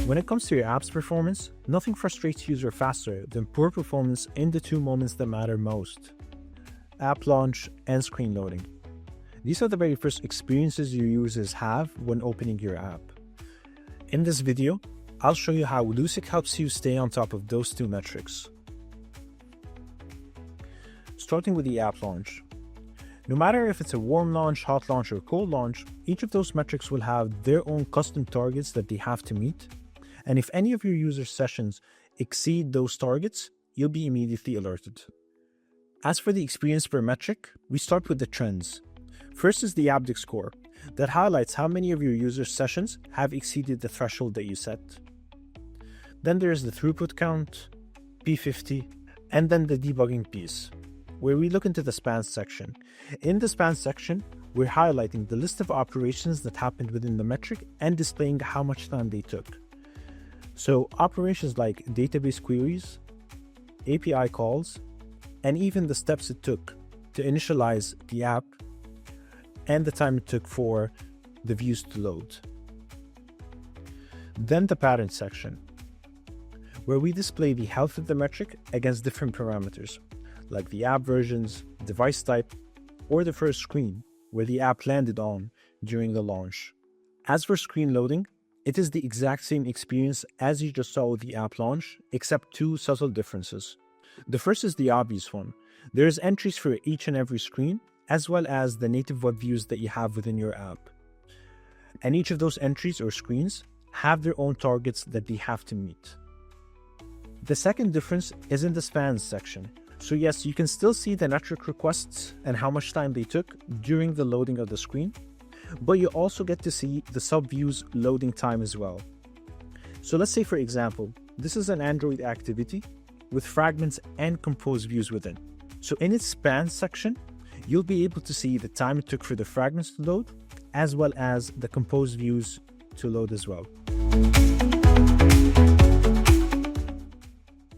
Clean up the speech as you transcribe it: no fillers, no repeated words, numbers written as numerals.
When it comes to your app's performance, nothing frustrates users faster than poor performance in the two moments that matter most: app launch and screen loading. These are the very first experiences your users have when opening your app. In this video, I'll show you how Luciq helps you stay on top of those two metrics. Starting with the app launch. No matter if it's a warm launch, hot launch, or cold launch, each of those metrics will have their own custom targets that they have to meet. And if any of your user sessions exceed those targets, you'll be immediately alerted. As for the experience per metric, we start with the trends. First is the ApDex score that highlights how many of your user sessions have exceeded the threshold that you set. Then there's the throughput count, P50, and then the debugging piece, where we look into the spans section. In the spans section, we're highlighting the list of operations that happened within the metric and displaying how much time they took. So operations like database queries, API calls, and even the steps it took to initialize the app and the time it took for the views to load. Then the pattern section, where we display the health of the metric against different parameters, like the app versions, device type, or the first screen where the app landed on during the launch. As for screen loading, it is the exact same experience as you just saw with the app launch, except two subtle differences. The first is the obvious one. There's entries for each and every screen, as well as the native web views that you have within your app. And each of those entries or screens have their own targets that they have to meet. The second difference is in the spans section. So yes, you can still see the network requests and how much time they took during the loading of the screen, but you also get to see the sub-views loading time as well. So let's say, for example, this is an Android activity with fragments and compose views within. So in its spans section, you'll be able to see the time it took for the fragments to load, as well as the compose views to load as well.